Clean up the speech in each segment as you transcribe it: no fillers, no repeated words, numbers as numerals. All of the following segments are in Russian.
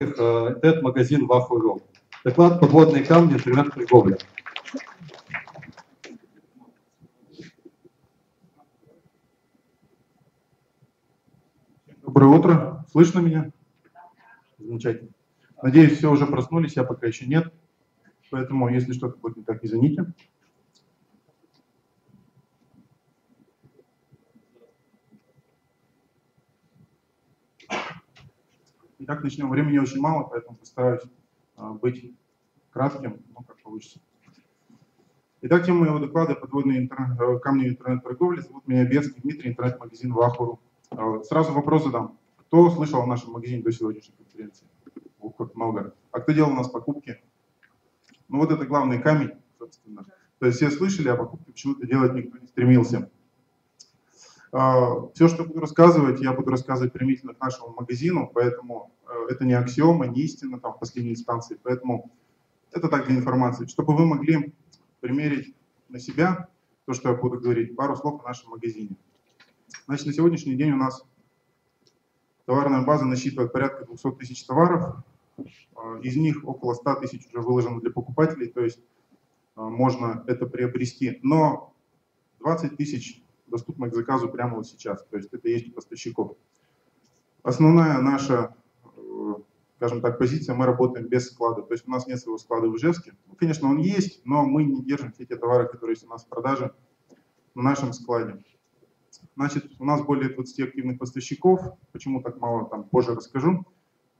Интернет-магазин Ваху.ру. Доклад «Подводные камни интернет-торговли». Доброе утро. Слышно меня? Замечательно. Надеюсь, все уже проснулись, я пока еще нет. Поэтому, если что-то будет не так, извините. Итак, начнем. Времени очень мало, поэтому постараюсь быть кратким, но как получится. Итак, тема моего доклада «Подводные камни интернет-торговли». Зовут меня Берский Дмитрий, интернет-магазин Ваху.ру. Сразу вопрос задам. Кто слышал о нашем магазине до сегодняшней конференции? Ох, как много. А кто делал у нас покупки? Ну вот это главный камень, собственно. То есть все слышали, а покупки почему-то делать никто не стремился. Все, что буду рассказывать, я буду рассказывать применительно к нашему магазину, поэтому это не аксиома, не истина там в последней инстанции, поэтому это так для информации, чтобы вы могли примерить на себя то, что я буду говорить, пару слов о нашем магазине. Значит, на сегодняшний день у нас товарная база насчитывает порядка 200 тысяч товаров, из них около 100 тысяч уже выложено для покупателей, то есть можно это приобрести, но 20 тысяч доступно к заказу прямо вот сейчас, то есть это есть у поставщиков. Основная наша, скажем так, позиция, мы работаем без склада, то есть у нас нет своего склада в Ижевске. Ну, конечно, он есть, но мы не держим все те товары, которые есть у нас в продаже, на нашем складе. Значит, у нас более 20 активных поставщиков, почему так мало, там позже расскажу.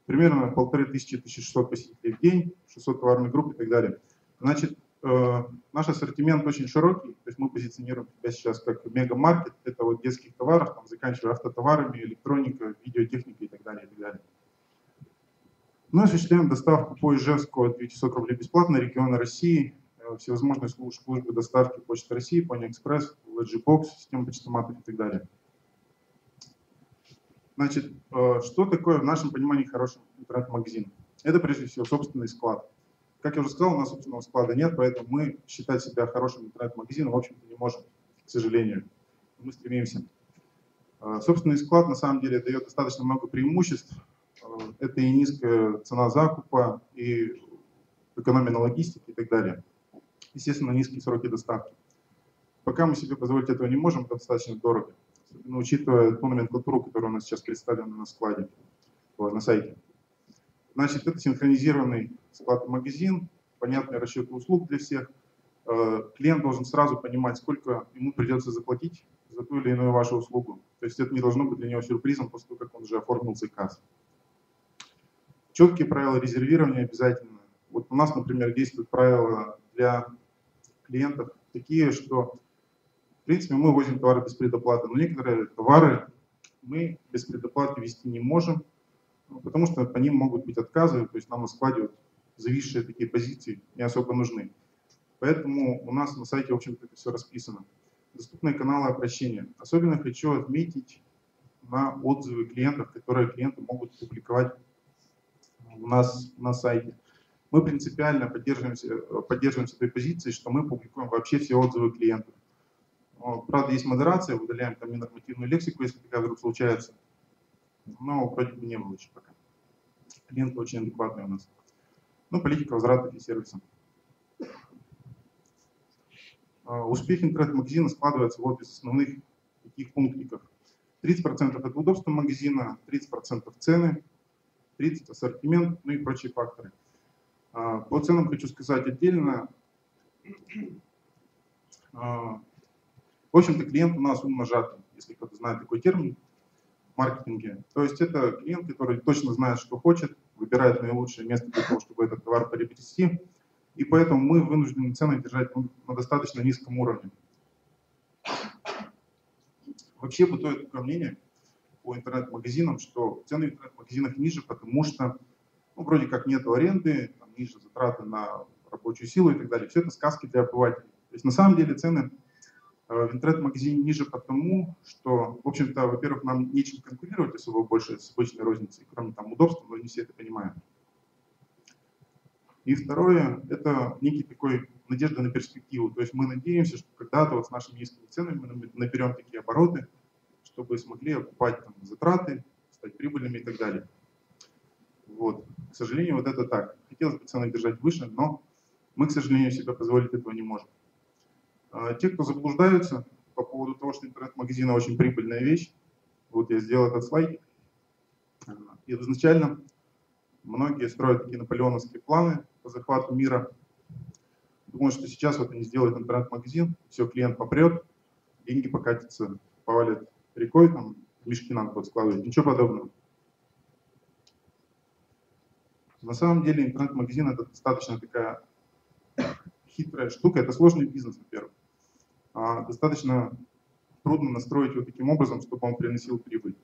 Примерно 1500-1600 посетителей в день, 600 товарных групп и так далее. Значит, наш ассортимент очень широкий, то есть мы позиционируем себя сейчас как мегамаркет, это вот детских товаров, там, заканчивая автотоварами, электроника, видеотехника и так далее, и так далее. Мы осуществляем доставку по Ижевску от 900 рублей бесплатно, регионы России, всевозможные службы доставки Почты России, Pony Express, LGBox, система почтоматов и так далее. Значит, что такое в нашем понимании хороший интернет-магазин? Это прежде всего собственный склад. Как я уже сказал, у нас собственного склада нет, поэтому мы считать себя хорошим интернет-магазином, в общем-то, не можем, к сожалению. Мы стремимся. Собственный склад, на самом деле, дает достаточно много преимуществ. Это и низкая цена закупа, и экономия на логистике и так далее. Естественно, низкие сроки доставки. Пока мы себе позволить этого не можем, это достаточно дорого. Особенно учитывая ту номенклатуру, которая у нас сейчас представлена на складе, на сайте. Значит, это синхронизированный склад-магазин, понятный расчет услуг для всех. Клиент должен сразу понимать, сколько ему придется заплатить за ту или иную вашу услугу. То есть это не должно быть для него сюрпризом после того, как он уже оформил заказ. Четкие правила резервирования обязательно. Вот у нас, например, действуют правила для клиентов такие, что, в принципе, мы возим товары без предоплаты, но некоторые товары мы без предоплаты вести не можем, потому что по ним могут быть отказы, то есть нам на складе вот зависшие такие позиции не особо нужны. Поэтому у нас на сайте, в общем-то, это все расписано. Доступные каналы обращения. Особенно хочу отметить на отзывы клиентов, которые клиенты могут публиковать у нас на сайте. Мы принципиально поддерживаемся той позиции, что мы публикуем вообще все отзывы клиентов. Правда, есть модерация, удаляем там ненормативную лексику, если такая вдруг случается. Но вроде бы не было еще пока. Клиенты очень адекватные у нас. Ну, политика возвратов и сервиса. Успех интернет-магазина складывается вот из основных таких пунктиков. 30% это удобство магазина, 30% цены, 30% ассортимент, ну и прочие факторы. По ценам хочу сказать отдельно. В общем-то, клиент у нас умножатый, если кто-то знает такой термин в маркетинге. То есть это клиент, который точно знает, что хочет, выбирает наилучшее место для того, чтобы этот товар приобрести. И поэтому мы вынуждены цены держать на достаточно низком уровне. Вообще бытует такое мнение по интернет-магазинам, что цены в интернет-магазинах ниже, потому что вроде как нет аренды, там, ниже затраты на рабочую силу и так далее. Все это сказки для обывателей. То есть на самом деле цены в интернет-магазине ниже потому, что, в общем-то, во-первых, нам нечем конкурировать особо больше с обычной розницей, кроме там удобства, но не все это понимают. И второе, это некий такой надежда на перспективу. То есть мы надеемся, что когда-то вот с нашими низкими ценами мы наберем такие обороты, чтобы смогли окупать там затраты, стать прибыльными и так далее. Вот. К сожалению, вот это так. Хотелось бы цены держать выше, но мы, к сожалению, себе позволить этого не можем. Те, кто заблуждаются по поводу того, что интернет-магазины очень прибыльная вещь, вот я сделал этот слайд. Изначально многие строят такие наполеоновские планы по захвату мира. Думаю, что сейчас вот они сделают интернет-магазин, все, клиент попрет, деньги покатятся, повалят рекой, там мешки надо будет складывать. Ничего подобного. На самом деле интернет-магазин — это достаточно такая хитрая штука, это сложный бизнес, во-первых. Достаточно трудно настроить его таким образом, чтобы он приносил прибыль.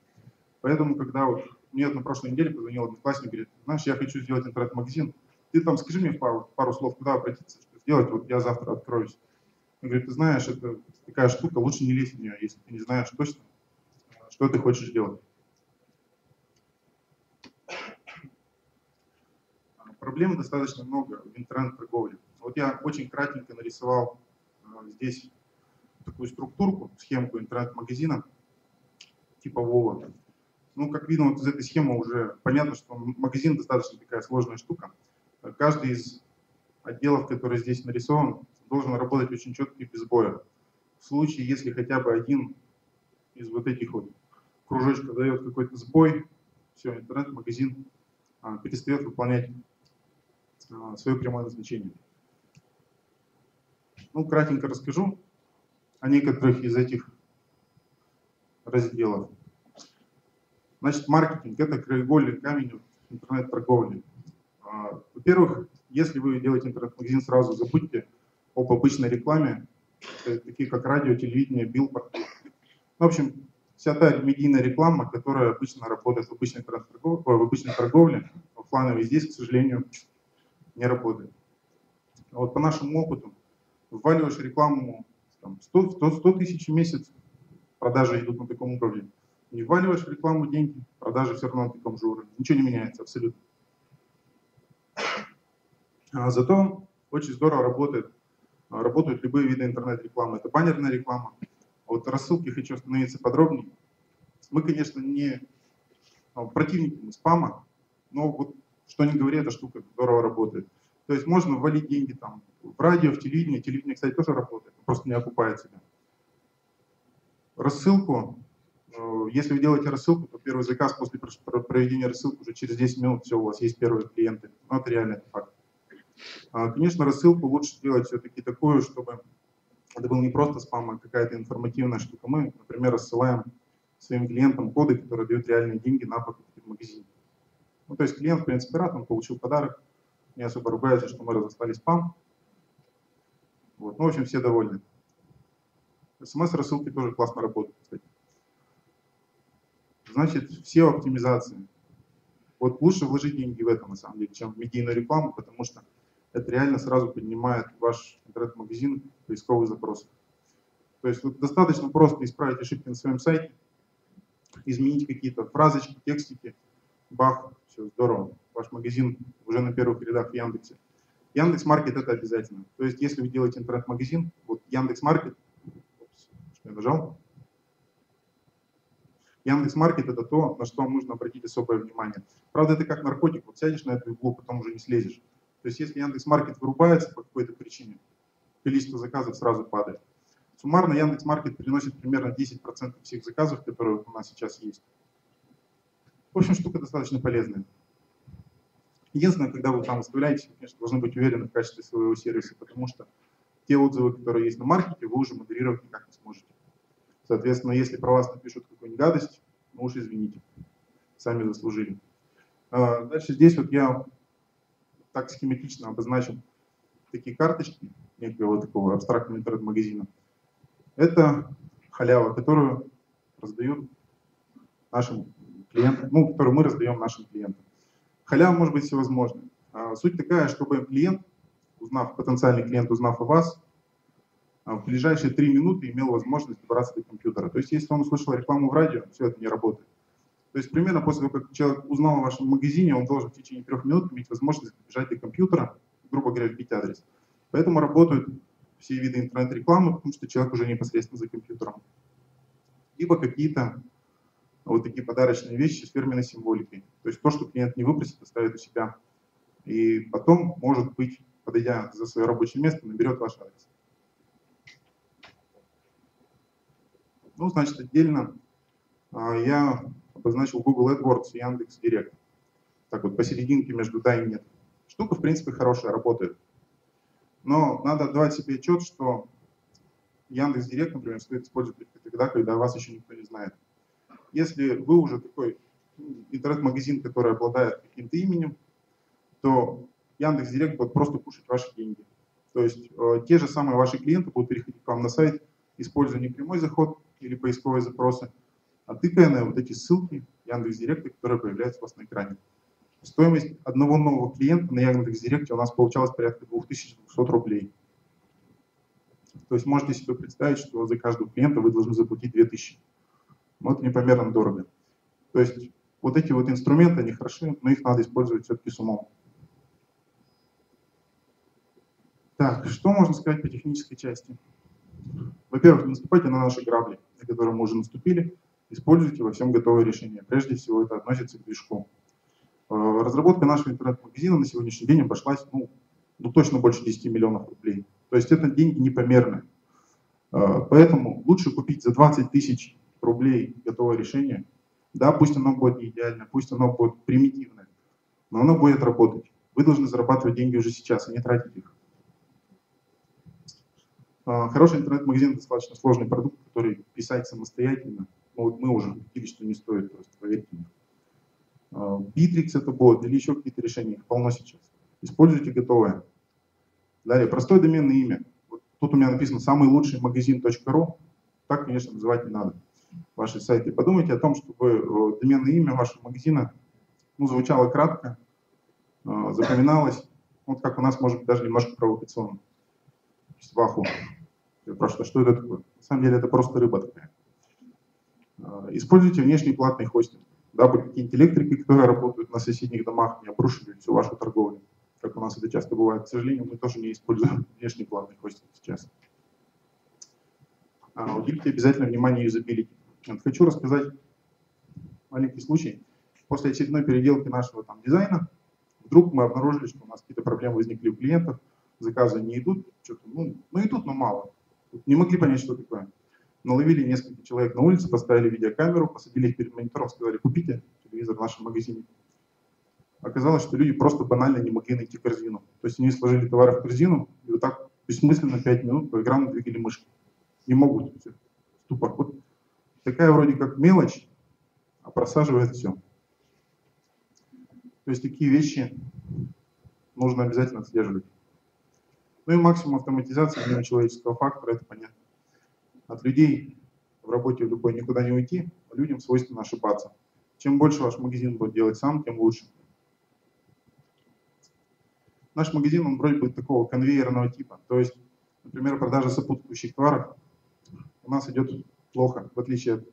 Поэтому, когда вот мне на прошлой неделе позвонил одноклассник, говорит: знаешь, я хочу сделать интернет-магазин, ты там скажи мне пару слов, куда обратиться, что сделать, вот я завтра откроюсь. Он говорит: ты знаешь, это такая штука, лучше не лезь в нее, если ты не знаешь точно, что ты хочешь делать. Проблем достаточно много в интернет-торговле. Вот я очень кратенько нарисовал здесь такую структурку, схемку интернет-магазина типового. Ну, как видно, вот из этой схемы уже понятно, что магазин достаточно такая сложная штука. Каждый из отделов, который здесь нарисован, должен работать очень четко и без боя. В случае, если хотя бы один из вот этих вот кружочков дает какой-то сбой, все, интернет-магазин перестает выполнять свое прямое назначение. Ну, кратенько расскажу о некоторых из этих разделов. Значит, маркетинг — это краеугольный камень интернет-торговли. Во-первых, если вы делаете интернет-магазин, сразу забудьте об обычной рекламе, такие как радио, телевидение, билборд. В общем, вся та медийная реклама, которая обычно работает в обычной торговле, оффлайновой, здесь, к сожалению, не работает. Вот по нашему опыту, вваливаешь рекламу там, 100 тысяч в месяц, продажи идут на таком уровне. Не вваливаешь в рекламу деньги, продажи все равно на таком же уровне. Ничего не меняется абсолютно. Зато очень здорово работают любые виды интернет-рекламы. Это баннерная реклама. Вот рассылки хочу остановиться подробнее. Мы, конечно, не противники спама, но вот что ни говори, эта штука здорово работает. То есть можно ввалить деньги там в радио, в телевидение. Телевидение, кстати, тоже работает, просто не окупает себя. Рассылку. Если вы делаете рассылку, то первый заказ после проведения рассылки уже через 10 минут все, у вас есть первые клиенты. Но это реально, это факт. Конечно, рассылку лучше делать все-таки такую, чтобы это был не просто спам, а какая-то информативная штука. Мы, например, рассылаем своим клиентам коды, которые дают реальные деньги на покупки в магазине. Ну, то есть клиент, в принципе, рад, он получил подарок, не особо ругается, что мы разослали спам. Вот. Ну, в общем, все довольны. СМС-рассылки тоже классно работают, кстати. Значит, SEO-оптимизация. Вот лучше вложить деньги в это, на самом деле, чем в медийную рекламу, потому что это реально сразу поднимает ваш интернет-магазин в поисковых запросах. То есть вот достаточно просто исправить ошибки на своем сайте, изменить какие-то фразочки, текстики, бах, все здорово. Ваш магазин уже на первых рядах в Яндексе. Яндекс.Маркет — это обязательно. То есть если вы делаете интернет-магазин, вот Яндекс.Маркет, что я нажал? Яндекс.Маркет — это то, на что нужно обратить особое внимание. Правда, это как наркотик. Вот сядешь на эту иглу, потом уже не слезешь. То есть если Яндекс.Маркет вырубается по какой-то причине, количество заказов сразу падает. Суммарно Яндекс.Маркет приносит примерно 10% всех заказов, которые у нас сейчас есть. В общем, штука достаточно полезная. Единственное, когда вы там выставляете, вы, конечно, должны быть уверены в качестве своего сервиса, потому что те отзывы, которые есть на маркете, вы уже модерировать никак не сможете. Соответственно, если про вас напишут какую-нибудь гадость, ну уж извините, сами заслужили. Дальше здесь вот я так схематично обозначил такие карточки, некого такого абстрактного интернет-магазина. Это халява, которую раздают нашим клиентам, ну, которую мы раздаем нашим клиентам. Халява может быть всевозможной. Суть такая, чтобы клиент, потенциальный клиент, узнав о вас, в ближайшие 3 минуты имел возможность добраться до компьютера. То есть, если он услышал рекламу в радио, все это не работает. То есть, примерно после того, как человек узнал о вашем магазине, он должен в течение 3 минут иметь возможность добежать до компьютера, грубо говоря, вбить адрес. Поэтому работают все виды интернет-рекламы, потому что человек уже непосредственно за компьютером. Либо какие-то вот такие подарочные вещи с фирменной символикой. То есть то, что клиент не выпросит, оставит у себя. И потом, может быть, подойдя за свое рабочее место, наберет ваш адрес. Ну, значит, отдельно я обозначил Google AdWords и Яндекс.Директ. Так вот, посерединке между да и нет. Штука, в принципе, хорошая, работает. Но надо отдавать себе отчет, что Яндекс.Директ, например, стоит использовать только тогда, когда вас еще никто не знает. Если вы уже такой интернет-магазин, который обладает каким-то именем, то Яндекс.Директ будет просто кушать ваши деньги. То есть те же самые ваши клиенты будут переходить к вам на сайт, используя не прямой заход или поисковые запросы, а тыкая на вот эти ссылки Яндекс.Директа, которые появляются у вас на экране. Стоимость одного нового клиента на Яндекс.Директе у нас получалась порядка 2200 рублей. То есть можете себе представить, что за каждого клиента вы должны заплатить 2000. Но это непомерно дорого. То есть вот эти вот инструменты, они хороши, но их надо использовать все-таки с умом. Так, что можно сказать по технической части? Во-первых, не наступайте на наши грабли, на которые мы уже наступили. Используйте во всем готовое решение. Прежде всего, это относится к движку. Разработка нашего интернет-магазина на сегодняшний день обошлась точно больше 10 миллионов рублей. То есть это деньги непомерные. Поэтому лучше купить за 20 тысяч рублей готовое решение. Да, пусть оно будет не идеальное, пусть оно будет примитивное, но оно будет работать. Вы должны зарабатывать деньги уже сейчас, а не тратить их. Хороший интернет-магазин – достаточно сложный продукт, который писать самостоятельно, вот мы уже видели, что не стоит, просто поверьте мне. Bittrex это бот или еще какие-то решения, их полно сейчас. Используйте готовое. Далее, простое доменное имя. Вот тут у меня написано «самый лучший магазин.ру». Так, конечно, называть не надо ваши сайты. Подумайте о том, чтобы доменное имя вашего магазина звучало кратко, запоминалось, вот как у нас, может быть, даже немножко провокационно. Ваху. Я спрашиваю, что это такое? На самом деле это просто рыба такая. Используйте внешний платный хостинг, дабы какие-нибудь электрики, которые работают на соседних домах, не обрушили всю вашу торговлю, как у нас это часто бывает. К сожалению, мы тоже не используем внешний платный хостинг сейчас. Уделите обязательно внимание юзабилити. Хочу рассказать маленький случай. После очередной переделки нашего дизайна вдруг мы обнаружили, что у нас какие-то проблемы возникли у клиентов, заказы не идут, что-то, идут, но мало. Не могли понять, что такое. Наловили несколько человек на улице, поставили видеокамеру, посадили их перед монитором, сказали, купите телевизор в нашем магазине. Оказалось, что люди просто банально не могли найти корзину. То есть они сложили товары в корзину и вот так бессмысленно 5 минут по экрану двигали мышкой. Не могут. Ступор. Вот такая вроде как мелочь, а просаживает все. То есть такие вещи нужно обязательно отслеживать. Ну и максимум автоматизации мимо человеческого фактора, это понятно. От людей в работе в любой никуда не уйти, а людям свойственно ошибаться. Чем больше ваш магазин будет делать сам, тем лучше. Наш магазин, он вроде бы такого конвейерного типа. То есть, например, продажа сопутствующих товаров у нас идет плохо, в отличие от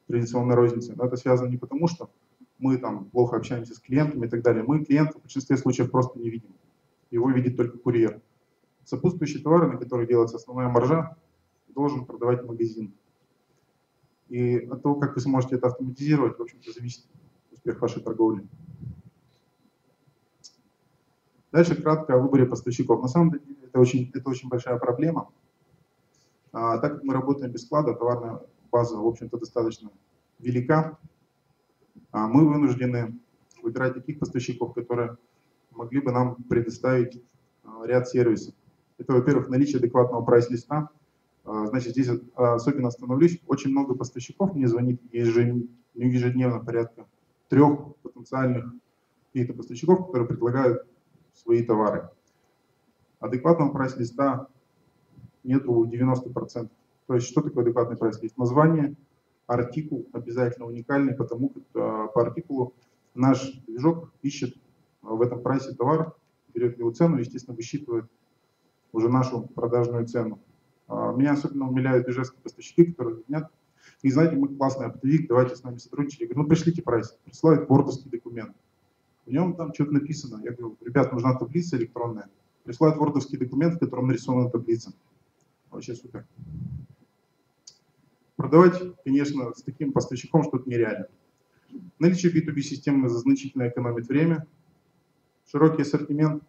традиционной розницы. Но это связано не потому, что мы там плохо общаемся с клиентами и так далее. Мы клиента в большинстве случаев просто не видим. Его видит только курьер. Сопутствующие товары, на которых делается основная маржа, должен продавать магазин. И от того, как вы сможете это автоматизировать, в общем-то, зависит успех вашей торговли. Дальше кратко о выборе поставщиков. На самом деле это очень большая проблема. Так как мы работаем без склада, товарная база, в общем-то, достаточно велика, мы вынуждены выбирать таких поставщиков, которые могли бы нам предоставить ряд сервисов. Это, во-первых, наличие адекватного прайс-листа. Значит, здесь особенно остановлюсь. Очень много поставщиков мне звонит ежедневно, порядка 3 потенциальных каких-то поставщиков, которые предлагают свои товары. Адекватного прайс-листа нету 90%. То есть что такое адекватный прайс-лист? Название, артикул обязательно уникальный, потому как по артикулу наш движок ищет в этом прайсе товар, берет его цену, естественно, высчитывает уже нашу продажную цену. Меня особенно умиляют ижевские поставщики, которые говорят, и знаете, мы классный оптовик, давайте с нами сотрудничать. Я говорю, пришлите прайс. Присылают вордовский документ. В нем там что-то написано. Я говорю, ребят, нужна таблица электронная. Присылают вордовский документ, в котором нарисована таблица. Вообще супер. Продавать, конечно, с таким поставщиком что-то нереально. Наличие B2B-системы значительно экономит время, широкий ассортимент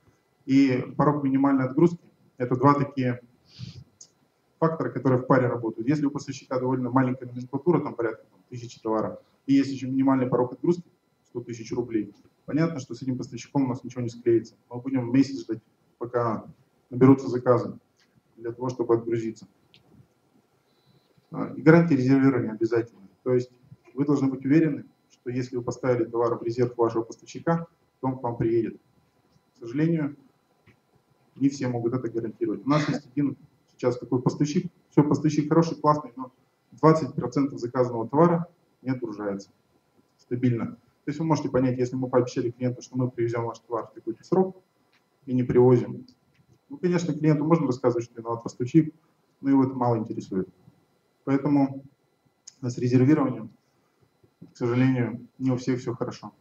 и порог минимальной отгрузки. Это два такие фактора, которые в паре работают. Если у поставщика довольно маленькая номенклатура, там порядка 1000 товаров, и есть еще минимальный порог отгрузки 100 000 рублей, понятно, что с этим поставщиком у нас ничего не склеится. Мы будем месяц ждать, пока наберутся заказы для того, чтобы отгрузиться. И гарантия резервирования обязательно. То есть вы должны быть уверены, что если вы поставили товар в резерв вашего поставщика, то он к вам приедет. К сожалению, не все могут это гарантировать. У нас есть один сейчас такой поставщик, все, поставщик хороший, классный, но 20% заказанного товара не отгружается стабильно. То есть вы можете понять, если мы пообещали клиенту, что мы привезем ваш товар в такой-то срок и не привозим, ну, конечно, клиенту можно рассказывать, что виноват поставщик, но его это мало интересует. Поэтому с резервированием, к сожалению, не у всех все хорошо.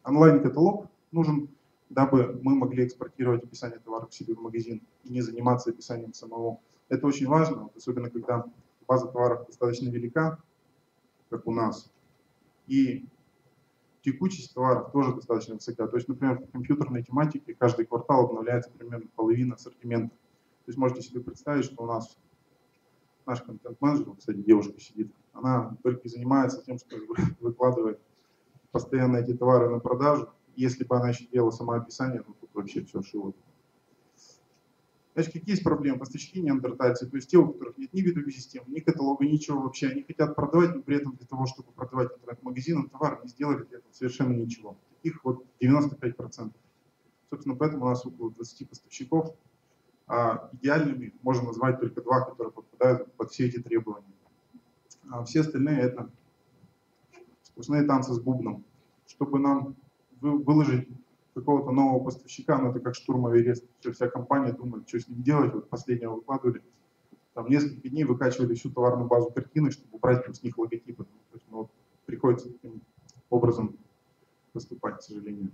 Онлайн-каталог нужен, дабы мы могли экспортировать описание товара к себе в магазин и не заниматься описанием самого. Это очень важно, особенно когда база товаров достаточно велика, как у нас, и текучесть товаров тоже достаточно высока. То есть, например, в компьютерной тематике каждый квартал обновляется примерно половина ассортимента. То есть можете себе представить, что у нас наш контент-менеджер, кстати, девушка сидит, она только и занимается тем, что выкладывает постоянно эти товары на продажу. Если бы она еще делала само описание, то тут вообще все шило. Значит, какие есть проблемы? Поставщики неандертальцы, то есть те, у которых нет ни B2B-системы, ни каталога, ничего вообще. Они хотят продавать, но при этом для того, чтобы продавать интернет-магазинам товар, не сделали для этого совершенно ничего. Таких вот 95%. Собственно, поэтому у нас около 20 поставщиков. А идеальными можно назвать только 2, которые попадают под все эти требования. А все остальные это сплошные танцы с бубном. Чтобы нам выложить какого-то нового поставщика, но это как штурм Эверест. Вся компания думает, что с ним делать. Вот последнего выкладывали. Там несколько дней выкачивали всю товарную базу картинок, чтобы убрать с них логотипы. То есть, вот, приходится таким образом поступать, к сожалению.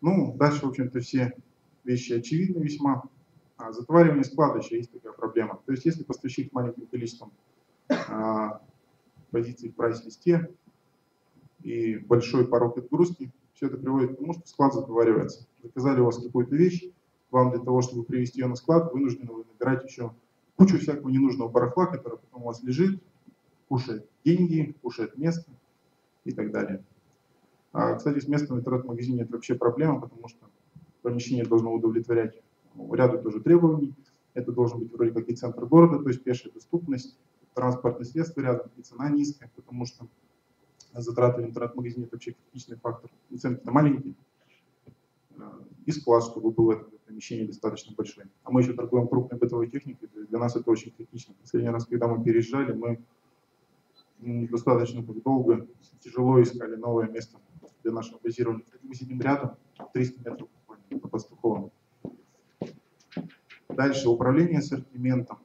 Ну, дальше, в общем-то, все вещи очевидны весьма. Затваривание склада еще есть такая проблема. То есть, если поставщик с маленьким количеством позиций в прайс-листе и большой порог отгрузки, все это приводит к тому, что склад затоваривается. Заказали у вас какую-то вещь, вам для того, чтобы привезти ее на склад, вынуждены вы набирать еще кучу всякого ненужного барахла, которое потом у вас лежит, кушает деньги, кушает место и так далее. Кстати, с местом в интернет-магазине это вообще проблема, потому что помещение должно удовлетворять ряду тоже требований. Это должен быть вроде как и центр города, то есть пешая доступность, транспортные средства рядом, и цена низкая, потому что затраты в интернет-магазине это вообще критичный фактор. И цены-то маленькие. И склад, чтобы было это помещение достаточно большое. А мы еще торгуем крупной бытовой техникой, для нас это очень критично. Последний раз, когда мы переезжали, мы достаточно долго, тяжело искали новое место для нашего базирования. Мы сидим рядом, 300 метров буквально, по Пастуховым. Дальше управление ассортиментом.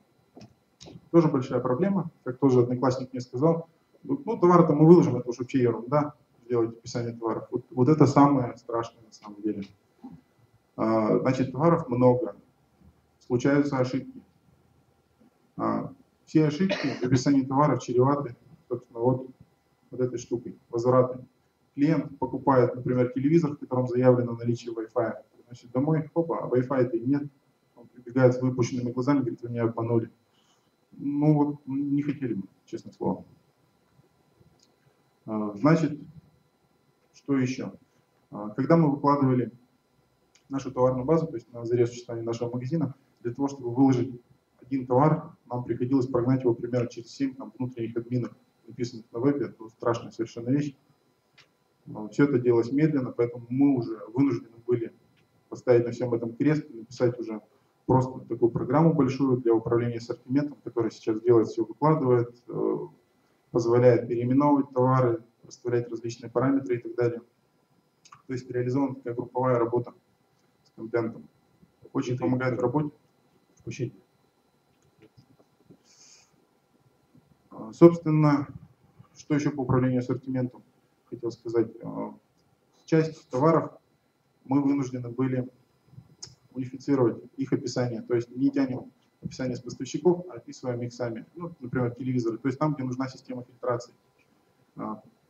Тоже большая проблема, как тоже одноклассник мне сказал. Ну, товар-то мы выложим, это уж вообще ерунда, сделать описание товаров. Вот это самое страшное на самом деле. Значит, товаров много, случаются ошибки. Все ошибки в описании товаров чреваты, собственно, вот этой штукой, возвраты. Клиент покупает, например, телевизор, в котором заявлено наличие Wi-Fi, приносит домой, опа, а Wi-Fi-то и нет. Он прибегает с выпущенными глазами, говорит, вы меня обманули. Ну вот, не хотели бы, честное слово. Значит, что еще? Когда мы выкладывали нашу товарную базу, то есть на заре существования нашего магазина, для того, чтобы выложить один товар, нам приходилось прогнать его примерно через 7 внутренних админов, написанных на вебе. Это страшная совершенно вещь. Все это делалось медленно, поэтому мы уже вынуждены были поставить на всем этом крест и написать уже просто такую программу большую для управления ассортиментом, которая сейчас делает все, выкладывает, позволяет переименовывать товары, расставлять различные параметры и так далее. То есть реализована такая групповая работа с контентом. Очень помогает в работе. Собственно, что еще по управлению ассортиментом хотел сказать. Часть товаров мы вынуждены были унифицировать их описание. То есть не тянем описание с поставщиков, а описываем их сами. Ну, например, телевизоры. То есть там, где нужна система фильтрации.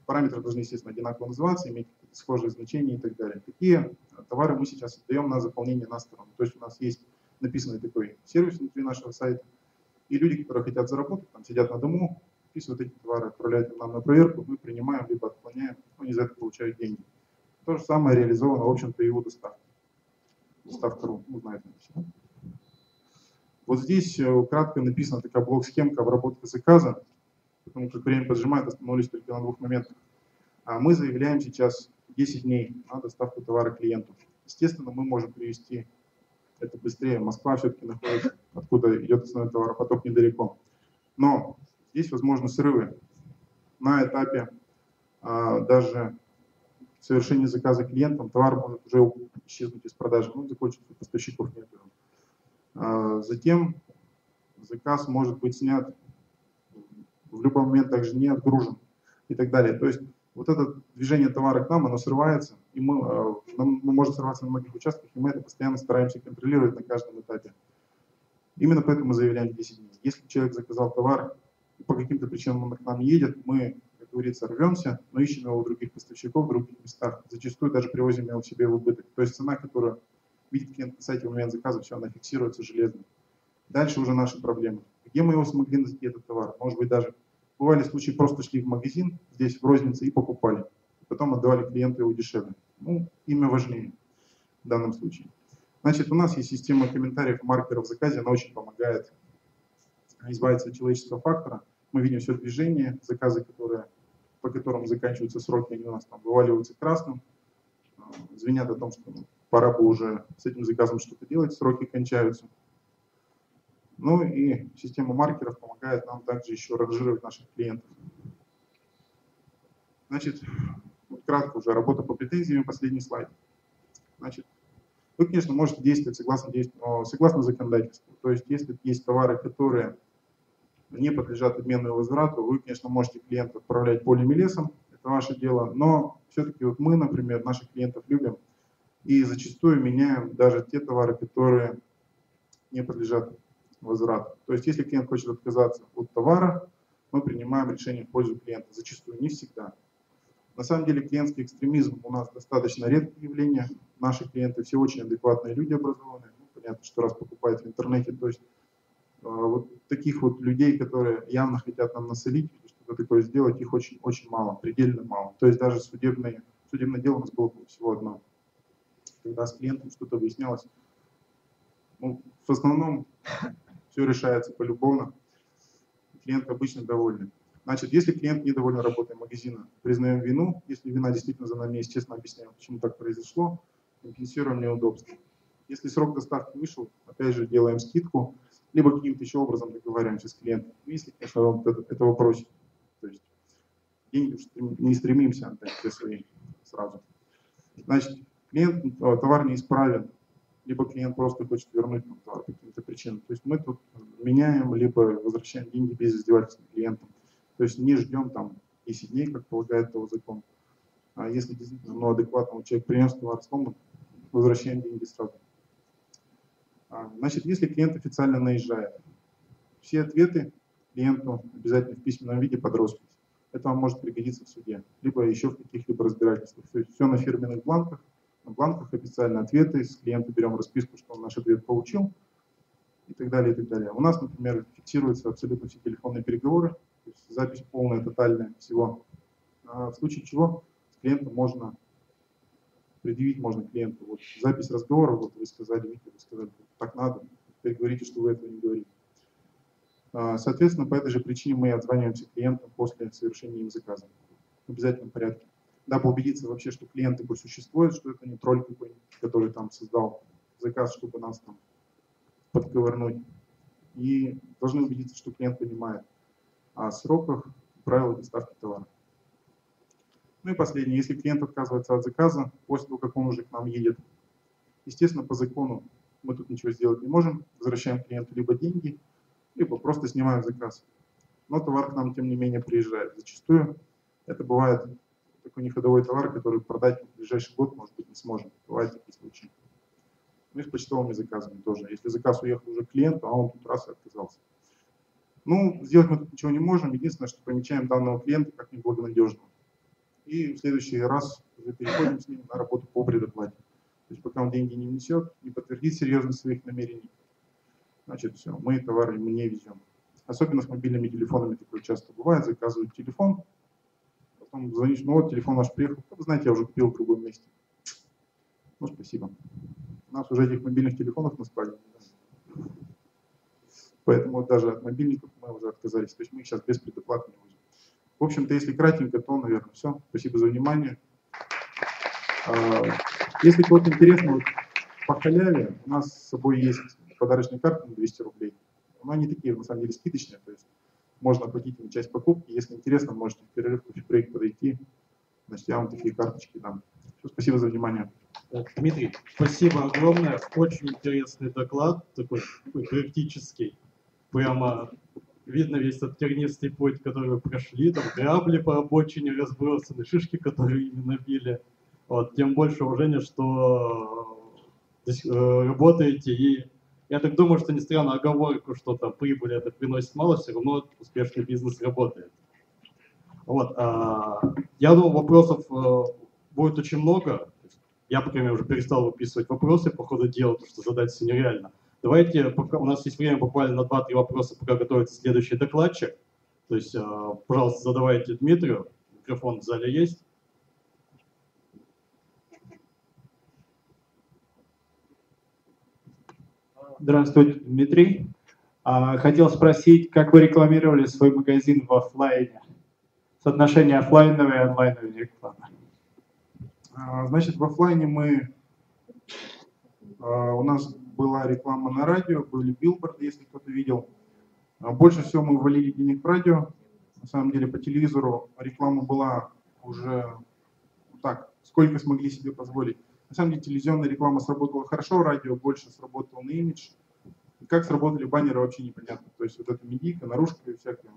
Параметры должны, естественно, одинаково называться, иметь схожие значения и так далее. Такие товары мы сейчас отдаем на заполнение на сторону. То есть у нас есть написанный такой сервис внутри нашего сайта, и люди, которые хотят заработать, там сидят на дому, вписывают эти товары, отправляют нам на проверку, мы принимаем, либо отклоняем, они за это получают деньги. То же самое реализовано, в общем-то, и у доставки. Доставка.ру, ну, знаете, все. Вот здесь кратко написана такая блок-схемка обработки заказа, потому как время поджимает, остановились только на 2 моментах. А мы заявляем сейчас 10 дней на доставку товара клиенту. Естественно, мы можем привести это быстрее. Москва все-таки находится, откуда идет основной товаропоток, недалеко. Но здесь возможны срывы. На этапе даже совершения заказа клиентам товар может уже исчезнуть из продажи, ну, закончится, поставщиков нет. Затем заказ может быть снят в любой момент, также не отгружен и так далее. То есть вот это движение товара к нам, оно срывается, и мы может срываться на многих участках, и мы это постоянно стараемся контролировать на каждом этапе. Именно поэтому мы заявляем 10 дней. Если человек заказал товар, и по каким-то причинам он к нам едет, мы, как говорится, рвемся, но ищем его у других поставщиков, в других местах. Зачастую даже привозим его себе в убыток. То есть цена, которую видит клиент на сайте в момент заказа, все, она фиксируется железно. Дальше уже наши проблемы. Где мы его смогли найти, этот товар? Может быть, даже бывали случаи, просто шли в магазин, здесь в рознице, и покупали. Потом отдавали клиенту его дешевле. Ну, имя важнее в данном случае. Значит, у нас есть система комментариев, маркеров в заказе, она очень помогает избавиться от человеческого фактора. Мы видим все движение, заказы, по которым заканчиваются сроки, они у нас там вываливаются красным, звенят о том, что пора бы уже с этим заказом что-то делать, сроки кончаются. Ну и система маркеров помогает нам также еще ранжировать наших клиентов. Значит, вот кратко уже работа по претензиям, последний слайд. Значит, вы, конечно, можете действовать согласно законодательству. То есть, если есть товары, которые не подлежат обмену и возврату, вы, конечно, можете клиента отправлять полем и лесом, это ваше дело. Но все-таки вот мы, например, наших клиентов любим и зачастую меняем даже те товары, которые не подлежат возврату. То есть, если клиент хочет отказаться от товара, мы принимаем решение в пользу клиента. Зачастую, не всегда. На самом деле, клиентский экстремизм у нас достаточно редкое явление. Наши клиенты все очень адекватные люди, образованные. Ну, понятно, что раз покупают в интернете, то есть вот таких вот людей, которые явно хотят нам насолить, что-то такое сделать, их очень, очень мало, предельно мало. То есть даже судебное дело у нас было всего одно. Когда с клиентом что-то выяснялось, ну, в основном все решается полюбовно, клиент обычно доволен. Значит, если клиент недоволен работой магазина, признаем вину. Если вина действительно за нами есть, честно объясняем, почему так произошло, компенсируем неудобства. Если срок доставки вышел, опять же делаем скидку, либо каким-то еще образом договариваемся с клиентом. Если, конечно, он этого просит. То есть деньги не стремимся отдать все свои сразу. Значит, товар неисправен, либо клиент просто хочет вернуть нам товар по каким-то причинам. То есть мы тут меняем, либо возвращаем деньги без издевательства клиентам. То есть не ждем там 10 дней, как полагает того закон. А если действительно адекватно человек принес товар сломан, возвращаем деньги сразу. Значит, если клиент официально наезжает, все ответы клиенту обязательно в письменном виде под роспись. Это вам может пригодиться в суде, либо еще в каких-либо разбирательствах. То есть все на фирменных бланках, на бланках официально ответы, с клиента берем расписку, что он наш ответ получил, и так далее, и так далее. У нас, например, фиксируются абсолютно все телефонные переговоры, то есть запись полная, тотальная всего. В случае чего с клиентом можно предъявить клиенту. Вот запись разговора, вот вы сказали, Виктор, вы сказали, так надо, теперь говорите, что вы этого не говорите. Соответственно, по этой же причине мы отзваниваемся клиентам после совершения им заказа в обязательном порядке, дабы убедиться вообще, что клиент такой существует, что это не тролль какой-нибудь, который там создал заказ, чтобы нас там подковырнуть. И должны убедиться, что клиент понимает о сроках, правилах доставки товара. Ну и последнее, если клиент отказывается от заказа после того, как он уже к нам едет, естественно, по закону мы тут ничего сделать не можем, возвращаем клиенту либо деньги, либо просто снимаем заказ. Но товар к нам, тем не менее, приезжает. Зачастую это бывает такой неходовой товар, который продать в ближайший год, может быть, не сможем. Бывают такие случаи. Ну и с почтовыми заказами тоже. Если заказ уехал уже к клиенту, а он тут раз и отказался. Ну, сделать мы тут ничего не можем. Единственное, что помечаем данного клиента как неблагонадежного. И в следующий раз уже переходим с ним на работу по предоплате. То есть пока он деньги не внесет, не подтвердит серьезность своих намерений, значит все, мы товары ему не везем. Особенно с мобильными телефонами такое часто бывает. Заказывают телефон, потом звонишь, ну вот телефон ваш приехал, вы знаете, я уже купил в другом месте. Ну, спасибо. У нас уже этих мобильных телефонов на складе. Поэтому даже от мобильников мы уже отказались. То есть мы их сейчас без предоплаты не возим. В общем-то, если кратенько, то, наверное, все. Спасибо за внимание. Если кому-то интересно, вот по халяве у нас с собой есть подарочные карты на 200 рублей. Но они такие, на самом деле, скидочные. То есть можно оплатить им часть покупки. Если интересно, можете в перерыв в кофе-брейк подойти. Значит, я вам такие карточки дам. Все, спасибо за внимание. Дмитрий, спасибо огромное. Очень интересный доклад, такой практический. Прямо видно весь этот тернистый путь, который вы прошли. Там грабли по обочине разбросаны, шишки, которые именно били. Вот, тем больше уважения, что работаете. И я так думаю, что несмотря на оговорку, что там прибыль это приносит мало, все равно успешный бизнес работает. Вот, я думаю, вопросов будет очень много. Я, по крайней мере, уже перестал выписывать вопросы по ходу дела, потому что задать все нереально. Давайте, пока у нас есть время буквально на 2-3 вопроса, пока готовится следующий докладчик. То есть, пожалуйста, задавайте Дмитрию. Микрофон в зале есть. Здравствуйте, Дмитрий. Хотел спросить, как вы рекламировали свой магазин в офлайне? Соотношение офлайновой и онлайновой рекламы. Значит, в офлайне у нас была реклама на радио, были билборды, если кто-то видел. Больше всего мы ввалили денег в радио. На самом деле по телевизору реклама была уже так, сколько смогли себе позволить. На самом деле телевизионная реклама сработала хорошо, радио больше сработал на имидж. И как сработали баннеры, вообще непонятно. То есть вот эта медийка, наружка и всякое.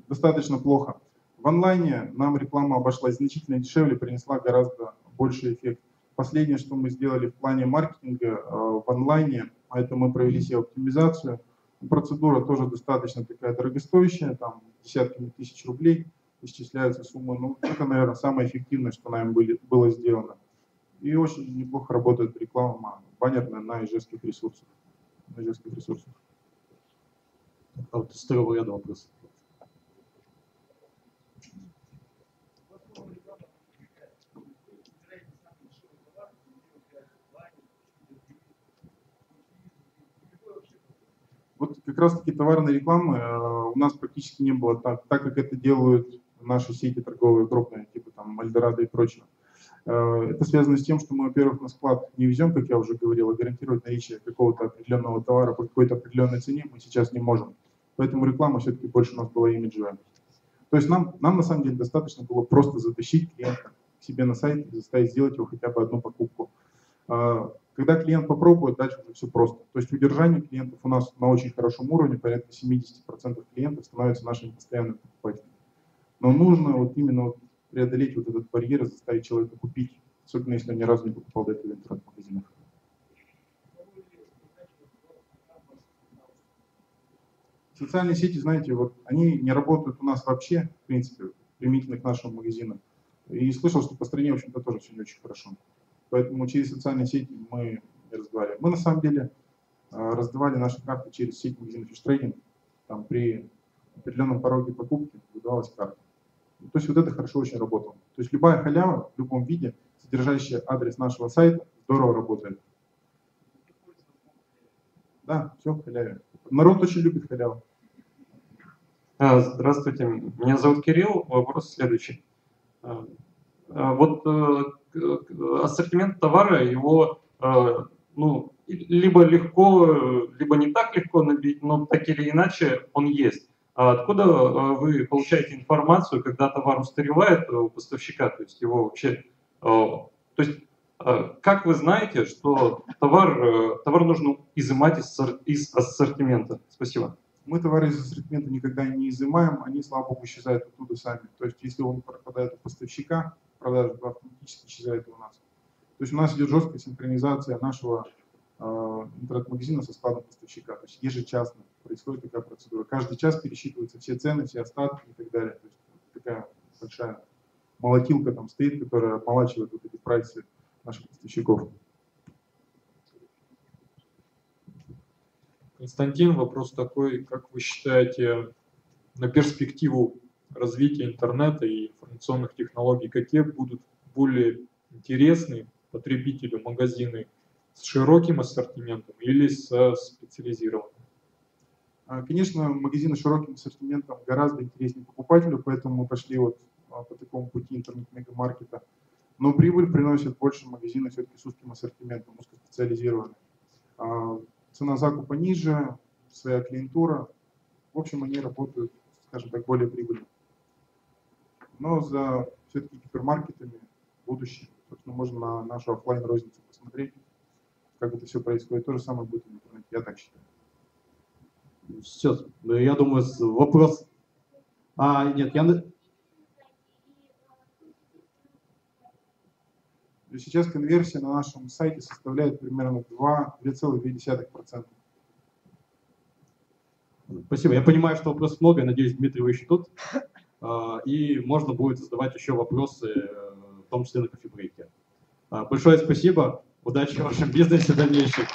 Достаточно плохо. В онлайне нам реклама обошлась значительно дешевле, принесла гораздо больший эффект. Последнее, что мы сделали в плане маркетинга в онлайне, это мы провели SEO-оптимизацию. Процедура тоже достаточно такая дорогостоящая, там десятками тысяч рублей исчисляются суммы. Ну, это, наверное, самое эффективное, что нам было сделано. И очень неплохо работает реклама баннерная на ижевских ресурсах. А вот из второго ряда вопрос. Вот как раз-таки товарной рекламы у нас практически не было, так как это делают наши сети торговые крупные, типа там Эльдорадо и прочее. Это связано с тем, что мы, во-первых, на склад не везем, как я уже говорил, а гарантировать наличие какого-то определенного товара по какой-то определенной цене мы сейчас не можем. Поэтому реклама все-таки больше у нас была имиджевая. То есть нам на самом деле достаточно было просто затащить клиента к себе на сайт и заставить сделать его хотя бы одну покупку. Когда клиент попробует, дальше уже все просто. То есть удержание клиентов у нас на очень хорошем уровне, порядка 70% клиентов становятся нашими постоянными покупателями. Но нужно вот именно преодолеть вот этот барьер и заставить человека купить, особенно если он ни разу не покупал до этого в интернет-магазинах. Социальные сети, знаете, вот они не работают у нас вообще, в принципе, применительно к нашим магазинам. И слышал, что по стране, в общем-то, тоже все не очень хорошо. Поэтому через социальные сети мы не разговариваем. Мы на самом деле раздавали наши карты через сеть магазинов Фиштрейдинг. Там при определенном пороге покупки выдавалась карта. То есть вот это хорошо очень работало. То есть любая халява в любом виде, содержащая адрес нашего сайта, здорово работает. Да, все в халяве. Народ очень любит халяву. Здравствуйте, меня зовут Кирилл. Вопрос следующий. Вот ассортимент товара, его либо легко, либо не так легко набить, но так или иначе он есть. А откуда вы получаете информацию, когда товар устаревает у поставщика, то есть его вообще, то есть как вы знаете, что товар нужно изымать из ассортимента? Спасибо. Мы товары из ассортимента никогда не изымаем, они, слава богу, исчезают оттуда сами. То есть если он пропадает у поставщика, продажа автоматически исчезает у нас. То есть у нас идет жесткая синхронизация нашего интернет-магазина со складом поставщика. То есть ежечасно происходит такая процедура. Каждый час пересчитываются все цены, все остатки и так далее. То есть такая большая молотилка там стоит, которая обмолачивает вот эти прайсы наших поставщиков. Константин, вопрос такой, как вы считаете, на перспективу развития интернета и информационных технологий, какие будут более интересны потребителю магазины с широким ассортиментом или со специализированным? Конечно, магазины с широким ассортиментом гораздо интереснее покупателю, поэтому мы пошли вот по такому пути интернет-мегамаркета. Но прибыль приносит больше магазины все-таки с узким ассортиментом, узкоспециализированным. Цена закупа ниже, своя клиентура. В общем, они работают, скажем так, более прибыльно. Но за все-таки гипермаркетами будущее. Собственно, можно на нашу офлайн-розницу посмотреть, как это все происходит. То же самое будет в интернете, я так считаю. Все, я думаю, вопрос... Нет, Сейчас конверсия на нашем сайте составляет примерно 2,2%. Спасибо. Я понимаю, что вопросов много. Я надеюсь, Дмитрий, вы еще тут. И можно будет задавать еще вопросы, в том числе на кофе-брейке. Большое спасибо. Удачи в вашем бизнесе в дальнейшем.